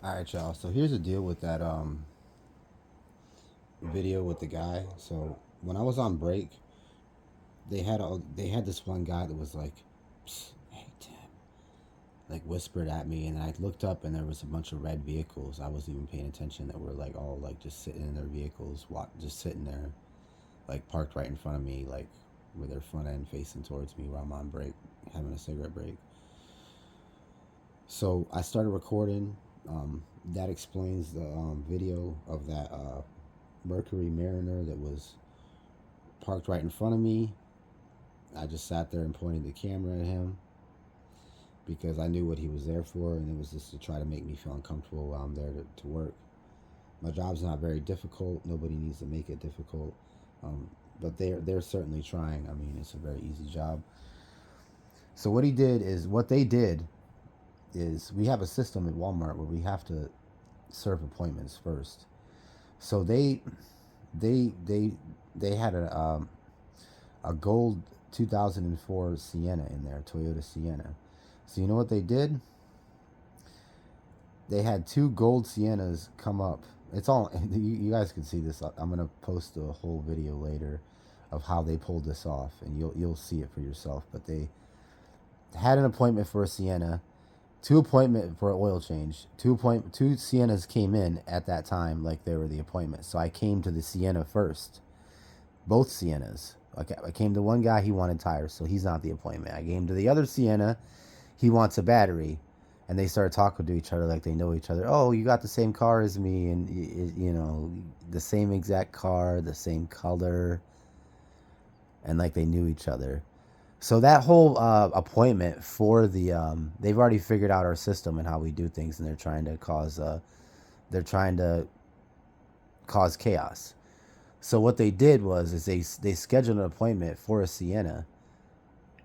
All right, y'all. So here's the deal with that video with the guy. So when I was on break, they had this one guy that was like, "Psst, hey Tim," like whispered at me, and I looked up and there was a bunch of red vehicles. I wasn't even paying attention that were like all like just sitting in their vehicles, just sitting there, like parked right in front of me, like with their front end facing towards me while I'm on break, having a cigarette break. So I started recording. That explains the video of that Mercury Mariner that was parked right in front of me. I just sat there and pointed the camera at him because I knew what he was there for, and it was just to try to make me feel uncomfortable while I'm there to work. My job's not very difficult. Nobody needs to make it difficult, but they're certainly trying. I mean, it's a very easy job. So what they did is we have a system at Walmart where we have to serve appointments first. So they they they had a gold 2004 Sienna in there, Toyota Sienna. So you know what they did? They had two gold Siennas come up. It's all you guys can see this. I'm gonna post a whole video later of how they pulled this off, and you'll see it for yourself. But they had an appointment for a Sienna, two appointment for an oil change. Two Siennas came in at that time like they were the appointment. So I came to the Sienna first. Both Siennas. Okay, I came to one guy, he wanted tires, so he's not the appointment. I came to the other Sienna, he wants a battery. And they started talking to each other like they know each other. Oh, you got the same car as me, and the same exact car, the same color, and like they knew each other. So that whole appointment for they've already figured out our system and how we do things, and they're trying to cause chaos. So what they did was is they scheduled an appointment for a Sienna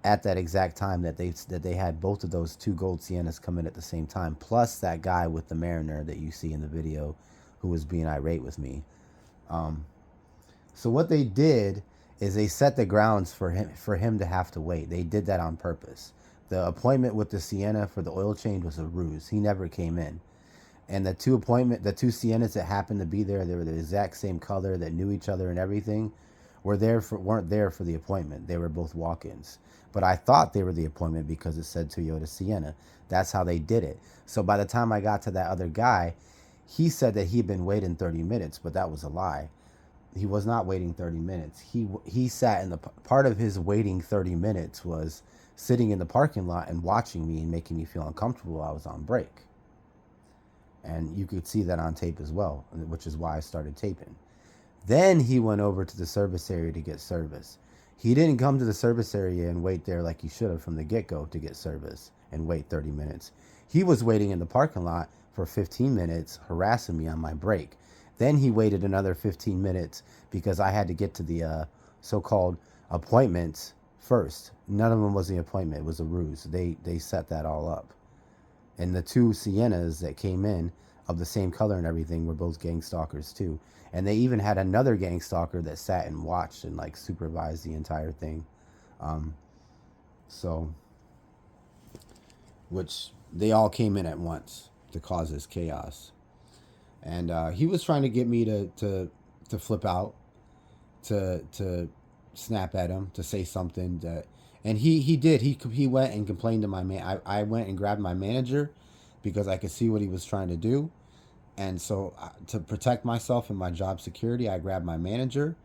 at that exact time that they had both of those two gold Siennas come in at the same time, plus that guy with the Mariner that you see in the video, who was being irate with me. Um, so what they did is they set the grounds for him to have to wait. They did that on purpose. The appointment with the Sienna for the oil change was a ruse. He never came in. And the two Siennas that happened to be there, they were the exact same color, that knew each other and everything, weren't there for the appointment. They were both walk-ins. But I thought they were the appointment because it said Toyota Sienna. That's how they did it. So by the time I got to that other guy, he said that he'd been waiting 30 minutes, but that was a lie. He was not waiting 30 minutes. He sat in the part of his waiting 30 minutes was sitting in the parking lot and watching me and making me feel uncomfortable while I was on break. And you could see that on tape as well, which is why I started taping. Then he went over to the service area to get service. He didn't come to the service area and wait there like he should have from the get-go to get service and wait 30 minutes. He was waiting in the parking lot for 15 minutes, harassing me on my break. Then he waited another 15 minutes because I had to get to the so-called appointments first. None of them was the appointment. It was a ruse. They set that all up. And the two Siennas that came in of the same color and everything were both gang stalkers too. And they even had another gang stalker that sat and watched and like supervised the entire thing. Um, so, which they all came in at once to cause this chaos. And he was trying to get me to flip out, to snap at him, to say something that, and he did. He went and complained to my man. I went and grabbed my manager because I could see what he was trying to do, and so to protect myself and my job security, I grabbed my manager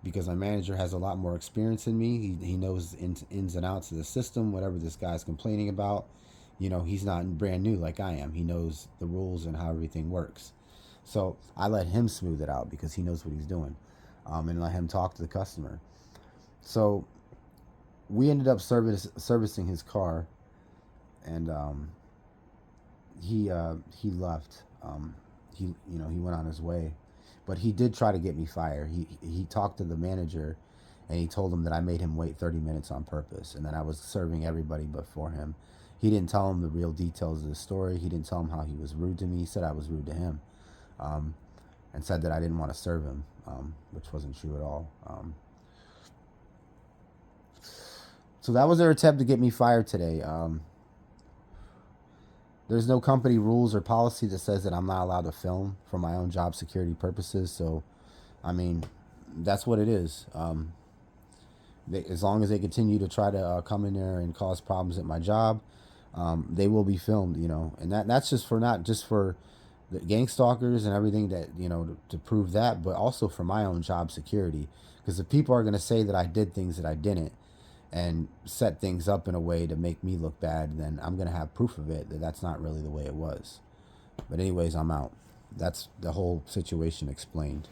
because my manager has a lot more experience than me. He knows ins and outs of the system. Whatever this guy's complaining about, he's not brand new like I am. He knows the rules and how everything works. So I let him smooth it out because he knows what he's doing, and let him talk to the customer. So we ended up servicing his car, and he left. He went on his way, but he did try to get me fired. He talked to the manager, and he told him that I made him wait 30 minutes on purpose, and that I was serving everybody but for him. He didn't tell him the real details of the story. He didn't tell him how he was rude to me. He said I was rude to him, um, and said that I didn't want to serve him, which wasn't true at all. So that was their attempt to get me fired today. There's no company rules or policy that says that I'm not allowed to film for my own job security purposes. So, I mean, that's what it is. As long as they continue to try to come in there and cause problems at my job, they will be filmed, you know. And that's just for, not just for the gang stalkers and everything, that, you know, to prove that, but also for my own job security. Because if people are going to say that I did things that I didn't, and set things up in a way to make me look bad, then I'm going to have proof of it, that that's not really the way it was. But anyways, I'm out. That's the whole situation explained.